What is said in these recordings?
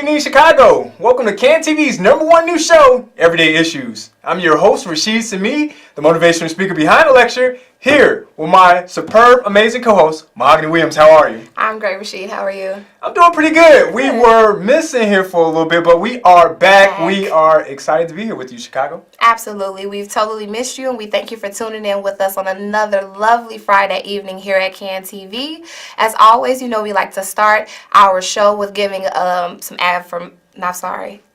evening, Chicago. Welcome to CAN TV's #1 new show, Everyday Issues. I'm your host, Rashid Sami, the motivational speaker behind the lecture, here with my superb, amazing co-host, Mahogany Williams. How are you? I'm great, Rashid. How are you? I'm doing pretty good. We were missing here for a little bit, but we are back. We are excited to be here with you, Chicago. Absolutely. We've totally missed you, and we thank you for tuning in with us on another lovely Friday evening here at CAN TV. As always, you know we like to start our show with giving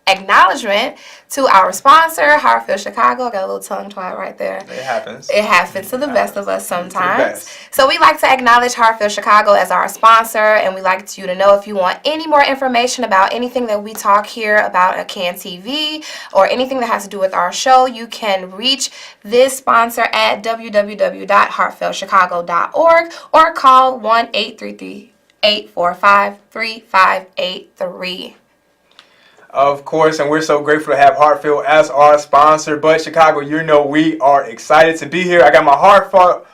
acknowledgement to our sponsor, Heartfield Chicago. I got a little tongue tied right there. It happens. It happens to the best of us sometimes. So we like to acknowledge Heartfield Chicago as our sponsor, and we like you to know if you want any more information about anything that we talk here about at CAN TV or anything that has to do with our show, you can reach this sponsor at www.heartfieldchicago.org or call 1-833-845-3583. Of course, and we're so grateful to have Heartfield as our sponsor. But Chicago, you know we are excited to be here. I got my Heartfelt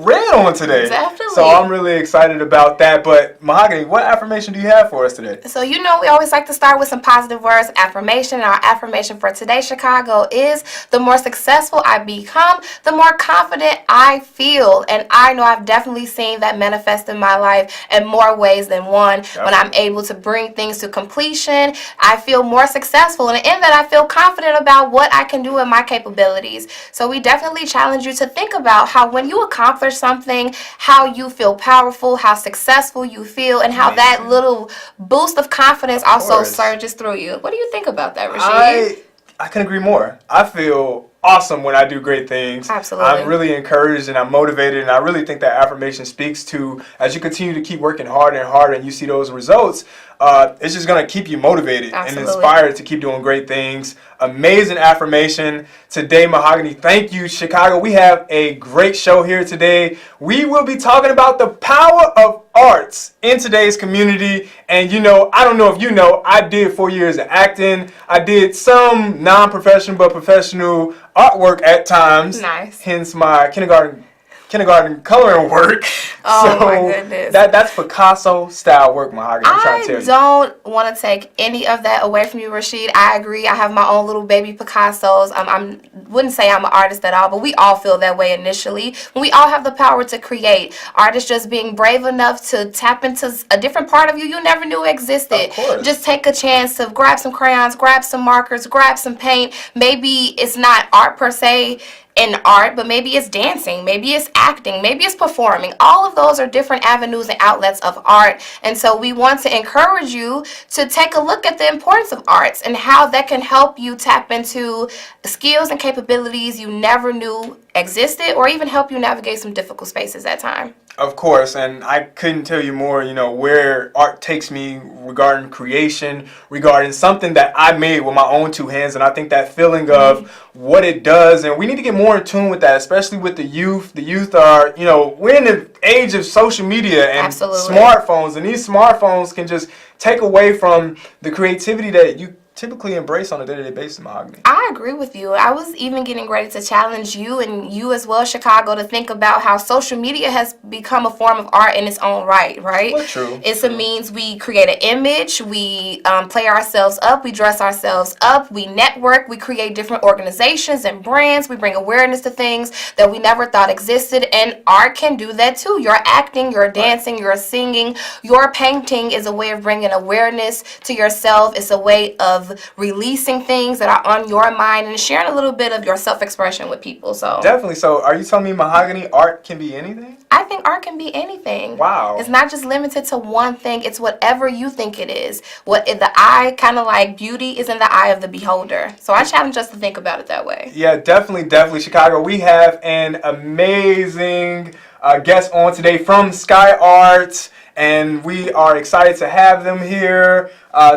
red on today. Definitely. So I'm really excited about that. But Mahogany, what affirmation do you have for us today? So you know we always like to start with some positive words, affirmation. And our affirmation for today, Chicago, is the more successful I become, the more confident I feel. And I know I've definitely seen that manifest in my life in more ways than one. Definitely. When I'm able to bring things to completion, I feel more successful, and in that I feel confident about what I can do and my capabilities. So we definitely challenge you to think about how when you accomplish something, how you feel powerful, how successful you feel, and how that little boost of confidence also surges through you. What do you think about that, Rashid? I can agree more. I feel awesome when I do great things. Absolutely. I'm really encouraged and I'm motivated, and I really think that affirmation speaks to, as you continue to keep working harder and harder and you see those results, it's just going to keep you motivated and inspired to keep doing great things. Amazing affirmation today, Mahogany. Thank you, Chicago. We have a great show here today. We will be talking about the power of arts in today's community. And you know, I don't know if you know, I did 4 years of acting. I did some non-professional but professional artwork at times. Nice. Hence my kindergarten coloring work. Oh, so my goodness. That's Picasso style work, Mahogany. I'm trying to tell you. I don't want to take any of that away from you, Rashid. I agree. I have my own little baby Picassos. I wouldn't say I'm an artist at all, but we all feel that way initially. We all have the power to create. Art is just being brave enough to tap into a different part of you never knew existed. Of course. Just take a chance to grab some crayons, grab some markers, grab some paint. Maybe it's not art per se in art, but maybe it's dancing, maybe it's acting, maybe it's performing. All of those are different avenues and outlets of art, and so we want to encourage you to take a look at the importance of arts and how that can help you tap into skills and capabilities you never knew existed, or even help you navigate some difficult spaces at time. Of course, and I couldn't tell you more, you know, where art takes me regarding creation, regarding something that I made with my own two hands, and I think that feeling of what it does, and we need to get more in tune with that, especially with the youth. The youth are, you know, we're in the age of social media and smartphones, and these smartphones can just take away from the creativity that you typically embrace on a day-to-day basis, Mahogany. I agree with you. I was even getting ready to challenge you and you as well, Chicago, to think about how social media has become a form of art in its own right? Well, true. It's a means we create an image, we play ourselves up, we dress ourselves up, we network, we create different organizations and brands, we bring awareness to things that we never thought existed, and art can do that too. Your acting, your dancing, your singing, your painting is a way of bringing awareness to yourself. It's a way of releasing things that are on your mind and sharing a little bit of your self-expression with people. So definitely. So are you telling me, Mahogany, art can be anything? I think art can be anything. Wow. It's not just limited to one thing. It's whatever you think it is. What the eye, kind of like beauty, is in the eye of the beholder. So I challenge us to think about it that way. Yeah, definitely, Chicago. We have an amazing guest on today from SkyART, and we are excited to have them here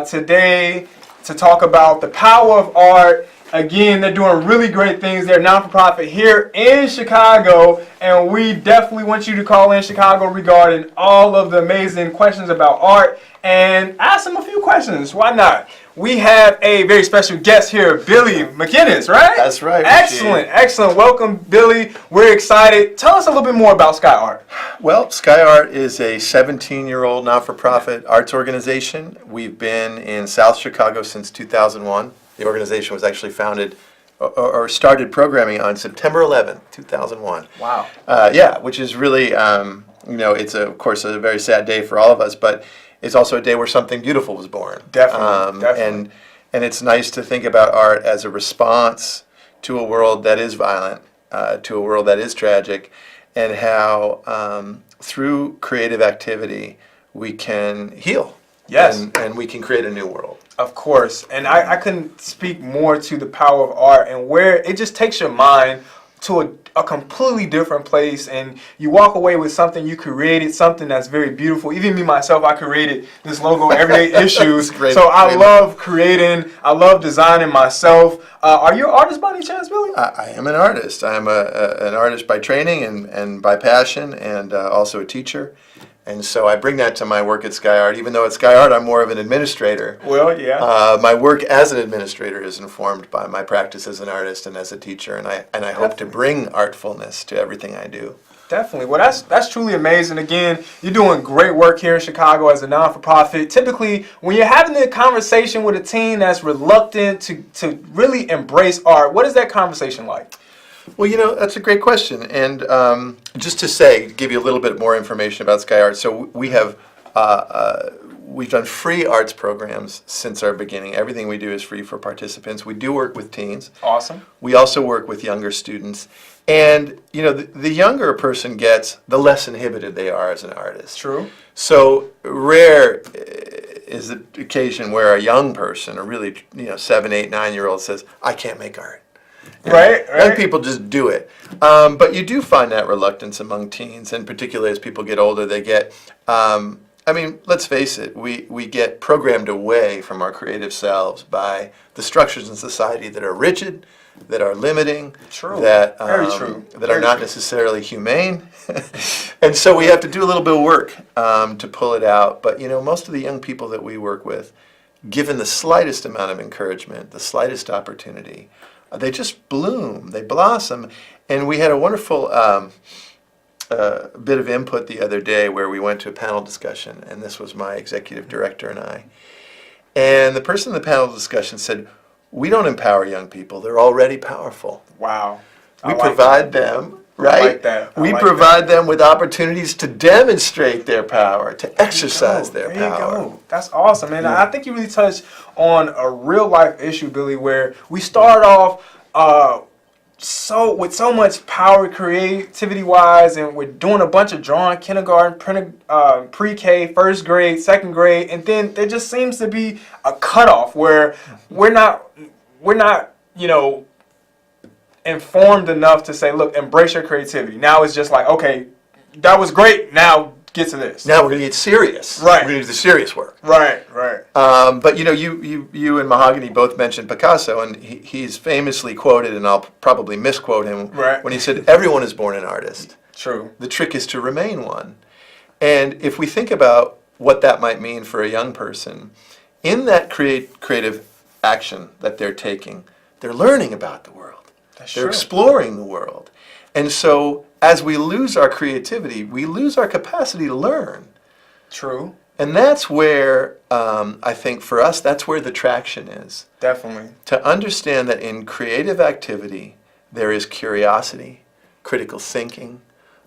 today to talk about the power of art. Again, they're doing really great things. They're non-for-profit here in Chicago, and we definitely want you to call in, Chicago, regarding all of the amazing questions about art and ask them a few questions. Why not? we have a very special guest here, Billy McGuinness, right? That's right. Excellent, excellent. Welcome, Billy. We're excited. Tell us a little bit more about SkyART. Well, SkyART is a 17-year-old not-for-profit arts organization. We've been in South Chicago since 2001. The organization was actually founded or started programming on September 11th, 2001. Wow. Which is really, it's of course a very sad day for all of us, but it's also a day where something beautiful was born. Definitely. And it's nice to think about art as a response to a world that is violent, to a world that is tragic, and how through creative activity we can heal. Yes. And we can create a new world. Of course. And I couldn't speak more to the power of art and where it just takes your mind to a completely different place, and you walk away with something you created, something that's very beautiful. Even me, myself, I created this logo, Everyday Issues. So I love creating, I love designing myself. Are you an artist by any chance, Billy? I am an artist. I am an artist by training and by passion, and also a teacher. And so I bring that to my work at SkyART. Even though at SkyART I'm more of an administrator. Well, yeah. My work as an administrator is informed by my practice as an artist and as a teacher, and I hope to bring artfulness to everything I do. Definitely. Well, that's truly amazing. Again, you're doing great work here in Chicago as a non-for-profit. Typically, when you're having a conversation with a teen that's reluctant to really embrace art, what is that conversation like? Well, that's a great question. And just to give you a little bit more information about SkyART. So we've done free arts programs since our beginning. Everything we do is free for participants. We do work with teens. Awesome. We also work with younger students. And, the younger a person gets, the less inhibited they are as an artist. True. So rare is the occasion where a young person, a really, 7, 8, 9-year-old says, I can't make art. Right. Young people just do it. But you do find that reluctance among teens, and particularly as people get older, they get, let's face it, we get programmed away from our creative selves by the structures in society that are rigid, that are limiting, true. That Very are not necessarily humane. And so we have to do a little bit of work to pull it out. But, most of the young people that we work with, given the slightest amount of encouragement, the slightest opportunity, they just bloom, they blossom. And we had a wonderful bit of input the other day where we went to a panel discussion, and this was my executive director and I. And the person in the panel discussion said, we don't empower young people, they're already powerful. Wow. We provide them, right? I like that. We provide them with opportunities to demonstrate their power, to exercise their power. There you go. That's awesome, man. I think you really touched on a real life issue, Billy, where we start off with so much power, creativity wise, and we're doing a bunch of drawing, kindergarten, pre-K, first grade, second grade, and then there just seems to be a cutoff where we're not informed enough to say, look, embrace your creativity. Now it's just like, okay, that was great. Now get to this. Now we're going to get serious. Right. We're going to do the serious work. Right. But you and Mahogany both mentioned Picasso, and he's famously quoted, and I'll probably misquote him, when he said, everyone is born an artist. True. The trick is to remain one. And if we think about what that might mean for a young person, in that creative action that they're taking, they're learning about the world. They're exploring the world. And so as we lose our creativity, we lose our capacity to learn. True. And that's where, I think for us, that's where the traction is. Definitely. To understand that in creative activity, there is curiosity, critical thinking,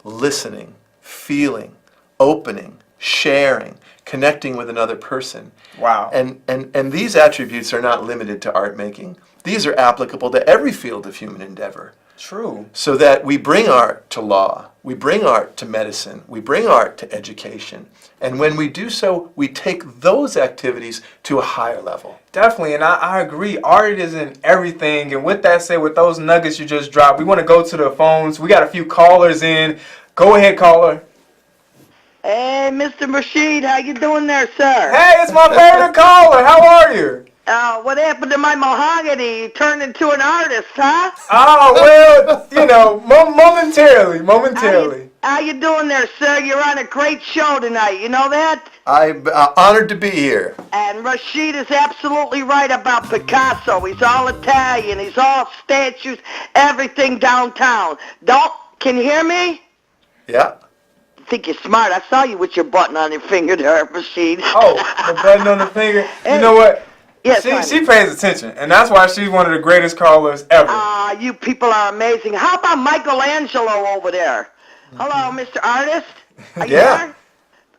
listening, feeling, opening, sharing, connecting with another person. Wow. And these attributes are not limited to art making. These are applicable to every field of human endeavor. True. So that we bring art to law, we bring art to medicine, we bring art to education. And when we do so, we take those activities to a higher level. Definitely, and I agree. Art isn't everything. And with that said, with those nuggets you just dropped, we want to go to the phones. We got a few callers in. Go ahead, caller. Hey, Mr. Rashid, how you doing there, sir? Hey, it's my favorite caller. How are you? What happened to my mahogany? You turned into an artist, huh? Oh, well, you know, momentarily. How you doing there, sir? You're on a great show tonight. You know that? I'm honored to be here. And Rashid is absolutely right about Picasso. He's all Italian. He's all statues, everything downtown. Can you hear me? Yeah. I think you're smart. I saw you with your button on your finger there, Rashid. Oh, the button on the finger. You know what? Yes, she pays attention, and that's why she's one of the greatest callers ever. You people are amazing. How about Michelangelo over there? Hello, Mr. Artist. Are you there?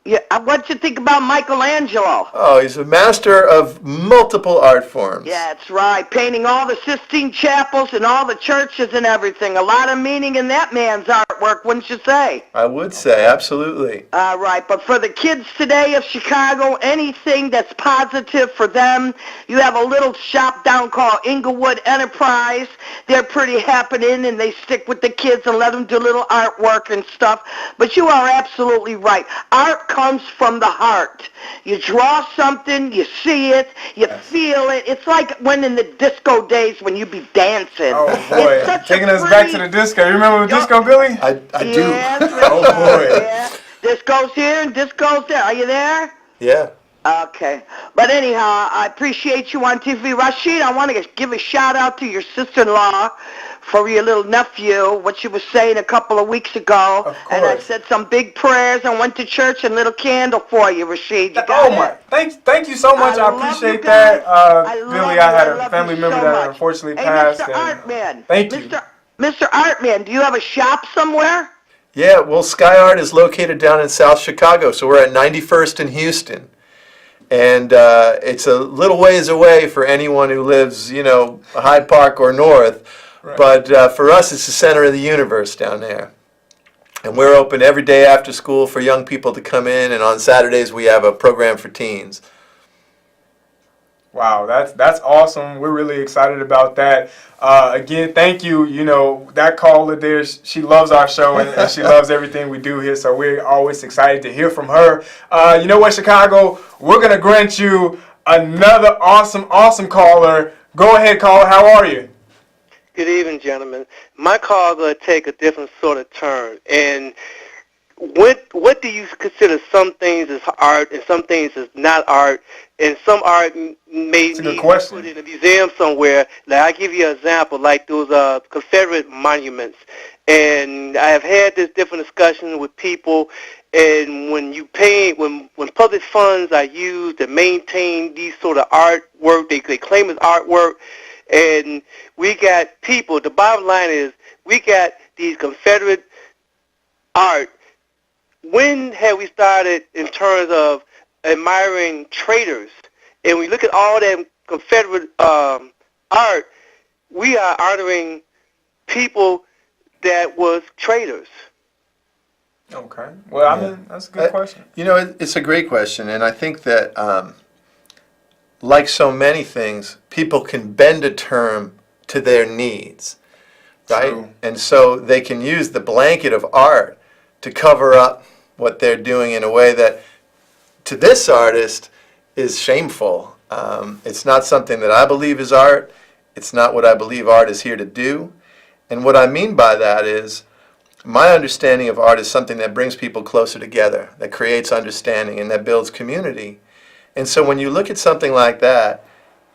Yeah. What you think about Michelangelo? Oh, he's a master of multiple art forms. Yeah, that's right. Painting all the Sistine Chapels and all the churches and everything. A lot of meaning in that man's artwork, wouldn't you say? I would say, absolutely. All right, but for the kids today of Chicago, anything that's positive for them, you have a little shop down called Inglewood Enterprise. They're pretty happening, and they stick with the kids and let them do little artwork and stuff. But you are absolutely right. Art comes from the heart. You draw something, you see it, you feel it. It's like when in the disco days when you be dancing. Oh boy, taking us back to the disco. You remember Disco Billy? I do. Yes, oh boy. Yeah. Disco's here and disco's there. Are you there? Yeah. Okay. But anyhow, I appreciate you on TV. Rashid, I want to give a shout out to your sister-in-law for your little nephew, what she was saying a couple of weeks ago. Of course. And I said some big prayers and went to church and lit a candle for you, Rashid. You got it? Thank you so much. I appreciate that. Billy, I had a family member that unfortunately passed. Hey, Mr. Artman. Thank you. Mr. Artman, do you have a shop somewhere? Yeah, well, SkyART is located down in South Chicago, so we're at 91st in Houston. And it's a little ways away for anyone who lives, Hyde Park or north. Right. But for us, it's the center of the universe down there. And we're open every day after school for young people to come in, and on Saturdays we have a program for teens. Wow, that's awesome. We're really excited about that. Again, thank you. That caller there, she loves our show and she loves everything we do here. So we're always excited to hear from her. You know what, Chicago? We're going to grant you another awesome caller. Go ahead, caller. How are you? Good evening, gentlemen. My call going to take a different sort of turn. And what do you consider some things as art and some things as not art? And some art may be put in a museum somewhere. Like, I'll give you an example, like those Confederate Monuments. And I have had this different discussion with people. And when you pay, when public funds are used to maintain these sort of artwork, they claim as artwork. And we got people, the bottom line is, we got these Confederate art. When have we started in terms of admiring traitors? And we look at all that Confederate art, we are honoring people that was traitors. Okay. Well, I mean, that's a good question. It's a great question, and I think that like so many things, people can bend a term to their needs, right? True. And so they can use the blanket of art to cover up what they're doing in a way that, to this artist, is shameful. It's not something that I believe is art. It's not what I believe art is here to do. And what I mean by that is, my understanding of art is something that brings people closer together, that creates understanding, and that builds community. And so when you look at something like that,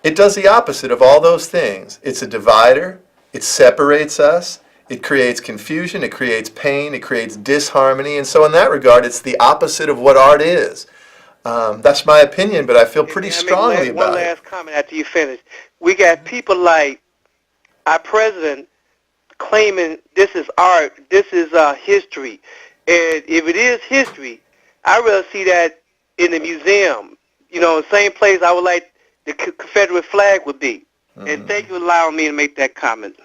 it does the opposite of all those things. It's a divider. It separates us. It creates confusion. It creates pain. It creates disharmony. And so in that regard, it's the opposite of what art is. That's my opinion, but I feel pretty strongly about it. One last comment after you finish. We got people like our president claiming this is art, this is history. And if it is history, I'd rather see that in the museum. The same place I would like the Confederate flag would be. Mm-hmm. And thank you for allowing me to make that comment.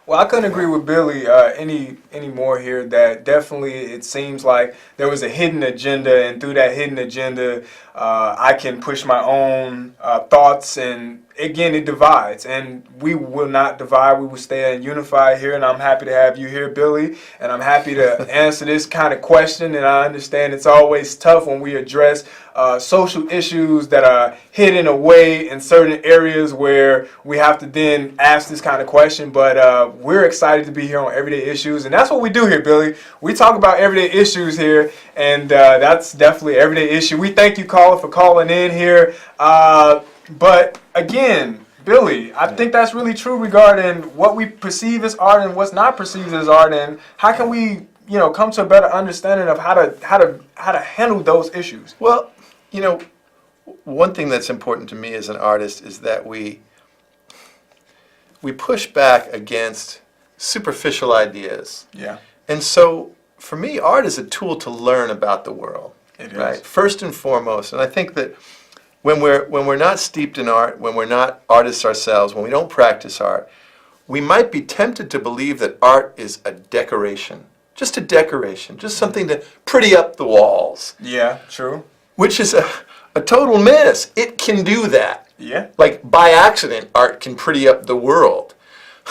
Well, I couldn't agree with Billy any more here. That definitely it seems like there was a hidden agenda, and through that hidden agenda, I can push my own thoughts and again, it divides, and we will not divide. We will stay unified here, and I'm happy to have you here, Billy, and I'm happy to answer this kind of question. And I understand it's always tough when we address social issues that are hidden away in certain areas where we have to then ask this kind of question. But we're excited to be here on Everyday Issues, and that's what we do here, Billy. We talk about everyday issues here, and that's definitely everyday issue. We thank you, caller, for calling in here. But again, Billy, I think that's really true regarding what we perceive as art and what's not perceived as art, and how can we, come to a better understanding of how to handle those issues. Well, one thing that's important to me as an artist is that we push back against superficial ideas. Yeah. And so, for me, art is a tool to learn about the world. It right? is. First and foremost, and I think that when we're not steeped in art, when we're not artists ourselves, when we don't practice art, we might be tempted to believe that art is a decoration, just something to pretty up the walls. Yeah, true. Which is a total miss. It can do that. Yeah. Like by accident, art can pretty up the world.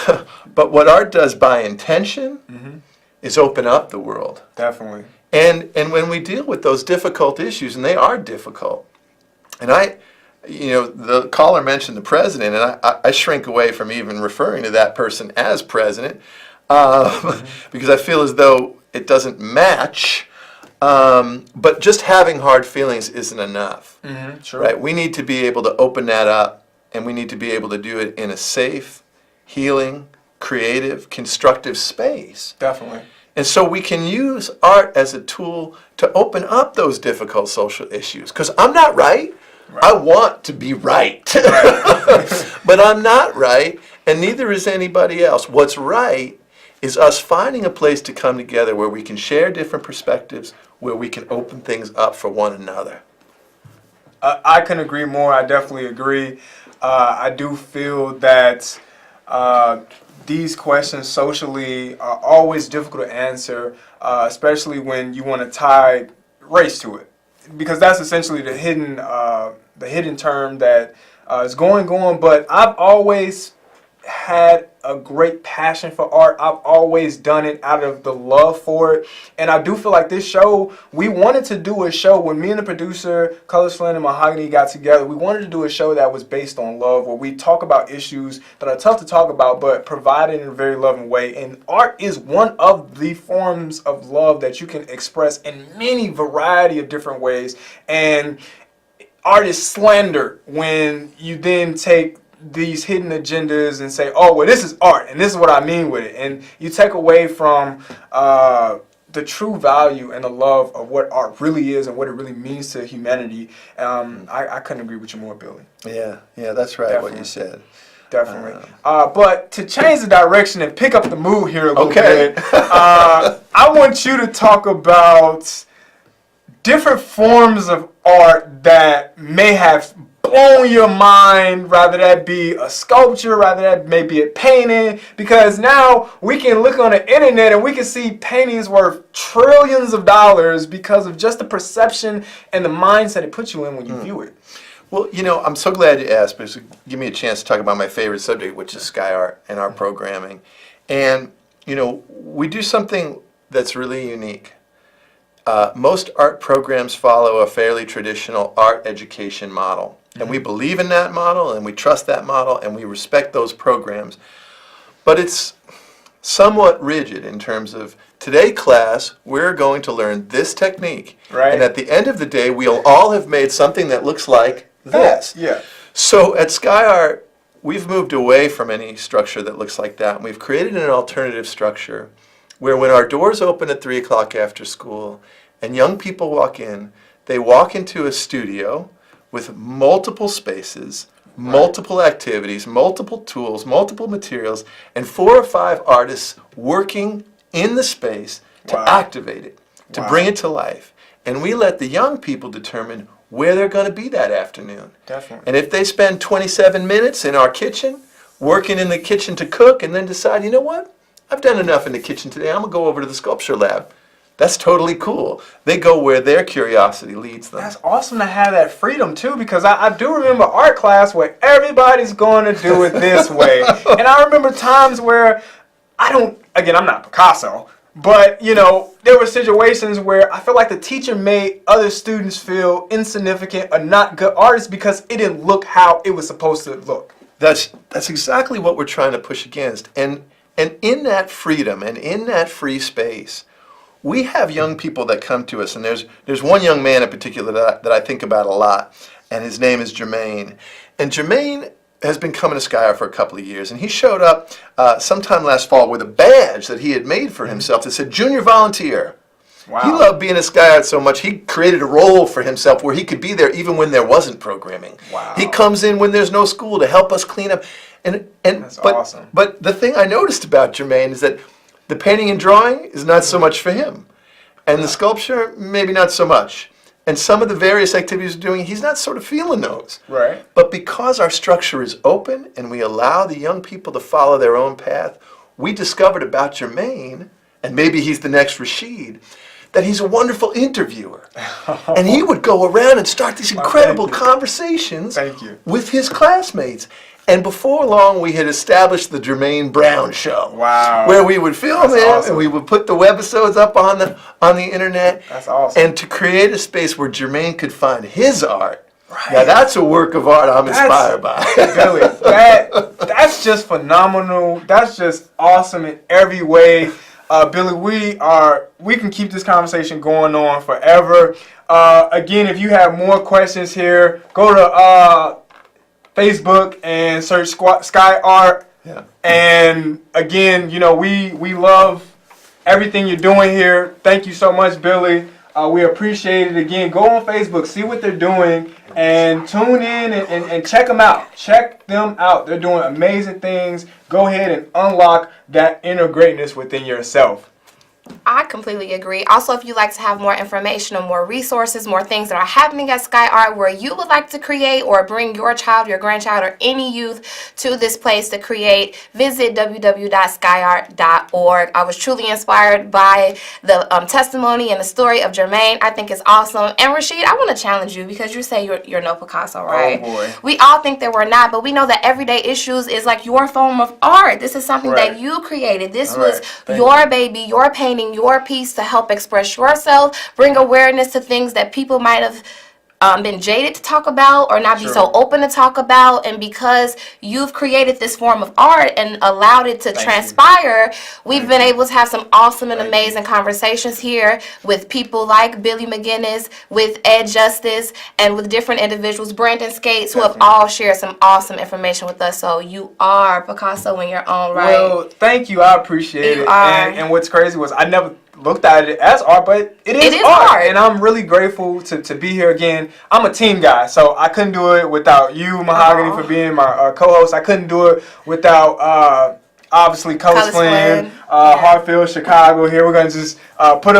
But what art does by intention is open up the world. Definitely. And when we deal with those difficult issues, and they are difficult, and the caller mentioned the president, and I shrink away from even referring to that person as president because I feel as though it doesn't match. But just having hard feelings isn't enough. Sure. Right? We need to be able to open that up, and we need to be able to do it in a safe, healing, creative, constructive space. Definitely. And so we can use art as a tool to open up those difficult social issues. Because I'm not right. I want to be right. But I'm not right, and neither is anybody else. What's right is us finding a place to come together where we can share different perspectives, where we can open things up for one another. I couldn't agree more. I definitely agree. I do feel that these questions socially are always difficult to answer, especially when you want to tie race to it, because that's essentially the hidden term that is going. But I've always had a great passion for art. I've always done it out of the love for it, and I do feel like this show, we wanted to do a show when me and the producer Colors Flynn and Mahogany got together. We wanted to do a show that was based on love, where we talk about issues that are tough to talk about but provided in a very loving way. And art is one of the forms of love that you can express in many variety of different ways. And art is slander when you then take these hidden agendas and say, oh, well, this is art and this is what I mean with it, and you take away from the true value and the love of what art really is and what it really means to humanity. I couldn't agree with you more, Billy. Yeah, that's right. Definitely. What you said. Definitely. But to change the direction and pick up the mood here a little bit, I want you to talk about different forms of art that may have blown your mind, rather that be a sculpture, rather that may be a painting, because now we can look on the internet and we can see paintings worth trillions of dollars because of just the perception and the mindset it puts you in when you view it. Well, I'm so glad you asked, because it give me a chance to talk about my favorite subject, which is SkyART and our programming. And, we do something that's really unique. Most art programs follow a fairly traditional art education model. And we believe in that model, and we trust that model, and we respect those programs. But it's somewhat rigid in terms of, today class, we're going to learn this technique. Right. And at the end of the day, we'll all have made something that looks like this. Yeah. So at SkyART, we've moved away from any structure that looks like that. And we've created an alternative structure where when our doors open at 3 o'clock after school and young people walk in, they walk into a studio with multiple spaces, multiple activities, multiple tools, multiple materials, and 4 or 5 artists working in the space to activate it, to bring it to life. And we let the young people determine where they're going to be that afternoon. Definitely. And if they spend 27 minutes in our kitchen, working in the kitchen to cook, and then decide, you know what, I've done enough in the kitchen today, I'm going to go over to the sculpture lab. That's totally cool. They go where their curiosity leads them. That's awesome to have that freedom too, because I do remember art class where everybody's going to do it this way. And I remember times where I'm not Picasso, but, you know, there were situations where I felt like the teacher made other students feel insignificant or not good artists because it didn't look how it was supposed to look. That's exactly what we're trying to push against. And in that freedom and in that free space, we have young people that come to us, and there's one young man in particular that I think about a lot, and his name is Jermaine. And Jermaine has been coming to SkyART for a couple of years, and he showed up sometime last fall with a badge that he had made for himself that said Junior Volunteer. Wow. He loved being at SkyART so much, he created a role for himself where he could be there even when there wasn't programming. Wow. He comes in when there's no school to help us clean up. That's awesome. But the thing I noticed about Jermaine is that the painting and drawing is not so much for him. And the sculpture, maybe not so much. And some of the various activities we're doing, he's not sort of feeling those. Right. But because our structure is open and we allow the young people to follow their own path, we discovered about Jermaine, and maybe he's the next Rashid, that he's a wonderful interviewer. And he would go around and start these incredible conversations with his classmates. And before long, we had established the Jermaine Brown Show. Wow. Where we would film him, and we would put the webisodes up on the internet. That's awesome. And to create a space where Jermaine could find his art. Right. Now that's a work of art I'm inspired by. Billy, that's just phenomenal. That's just awesome in every way. Billy, we can keep this conversation going on forever. Again, if you have more questions here, go to Facebook and search SkyART. Yeah. And again, you know, we love everything you're doing here. Thank you so much, Billy. We appreciate it. Again, go on Facebook, see what they're doing, and tune in and check them out. Check them out. They're doing amazing things. Go ahead and unlock that inner greatness within yourself. I completely agree. Also, if you'd like to have more information or more resources, more things that are happening at SkyART where you would like to create or bring your child, your grandchild, or any youth to this place to create, visit www.skyart.org. I was truly inspired by the testimony and the story of Jermaine. I think it's awesome. And Rashid, I want to challenge you because you say you're no Picasso, right? Oh boy. We all think that we're not, but we know that everyday issues is like your form of art. This is something that you created. This was your baby, your painting, your piece to help express yourself, bring awareness to things that people might have been jaded to talk about or not be so open to talk about. And because you've created this form of art and allowed it to transpire, we've been able to have some awesome and amazing conversations here with people like Billy McGuinness, with Ed Justice, and with different individuals, Brandon Skates, who have all shared some awesome information with us. So you are Picasso in your own right. Well, thank you. I appreciate it. Are. And what's crazy was I never looked at it as art, but it is art. And I'm really grateful to be here again. I'm a team guy, so I couldn't do it without you, Mahogany, for being my co-host. I couldn't do it without obviously Colors Flynn, Heartfield Chicago here. We're gonna just put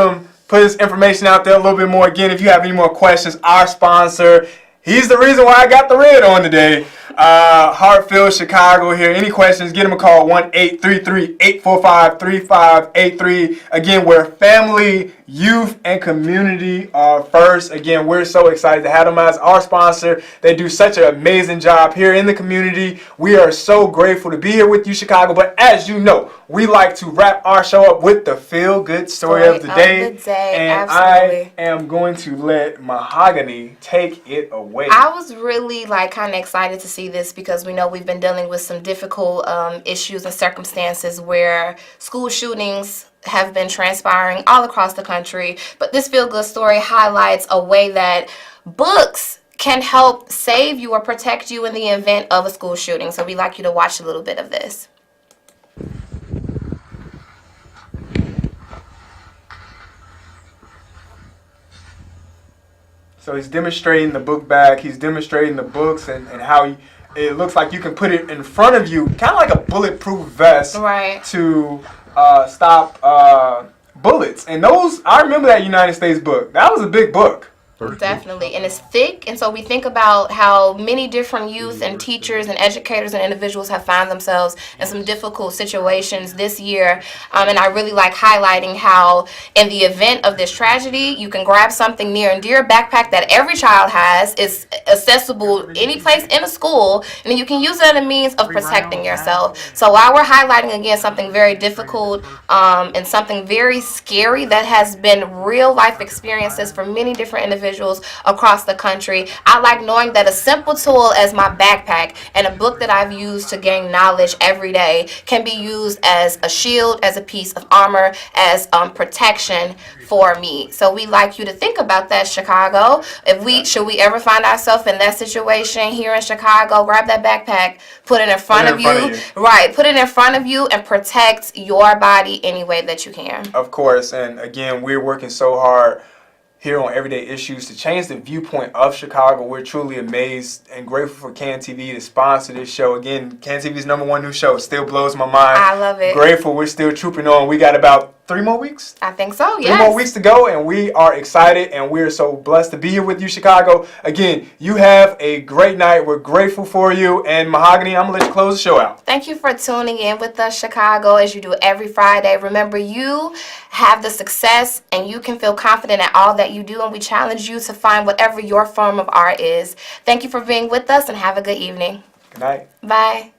this information out there a little bit more. Again, if you have any more questions, our sponsor, he's the reason why I got the red on today. Heartfield Chicago here. Any questions, give them a call, 1-833-845-3583. Again, where family, youth, and community are first. Again, we're so excited to have them as our sponsor. They do such an amazing job here in the community. We are so grateful to be here with you, Chicago. But as you know, we like to wrap our show up with the feel-good story of the day. And absolutely. I am going to let Mahogany take it away. I was really kind of excited to see this because we know we've been dealing with some difficult issues and circumstances where school shootings have been transpiring all across the country. But this feel-good story highlights a way that books can help save you or protect you in the event of a school shooting. So we'd like you to watch a little bit of this. So he's demonstrating the book bag. He's demonstrating the books and how it looks like you can put it in front of you, kind of like a bulletproof vest, to stop bullets. And those, I remember that United States book. That was a big book. Definitely, and it's thick, and so we think about how many different youth and teachers and educators and individuals have found themselves in some difficult situations this year, and I really like highlighting how in the event of this tragedy, you can grab something near and dear, backpack that every child has, is accessible any place in a school, and you can use it as a means of protecting yourself. So while we're highlighting again something very difficult and something very scary that has been real life experiences for many different individuals across the country, I like knowing that a simple tool as my backpack and a book that I've used to gain knowledge every day can be used as a shield, as a piece of armor, as protection for me. So we like you to think about that, Chicago. Should we ever find ourselves in that situation here in Chicago, grab that backpack, put it in front of you. Right, put it in front of you and protect your body any way that you can. Of course, and again, we're working so hard here on Everyday Issues to change the viewpoint of Chicago. We're truly amazed and grateful for CAN TV to sponsor this show. Again, CAN TV's #1 new show. It still blows my mind. I love it. Grateful. We're still trooping on. We got about 3 more weeks? I think so, yes. 3 more weeks to go, and we are excited, and we're so blessed to be here with you, Chicago. Again, you have a great night. We're grateful for you. And Mahogany, I'm going to let you close the show out. Thank you for tuning in with us, Chicago, as you do every Friday. Remember, you have the success, and you can feel confident in all that you do, and we challenge you to find whatever your form of art is. Thank you for being with us, and have a good evening. Good night. Bye.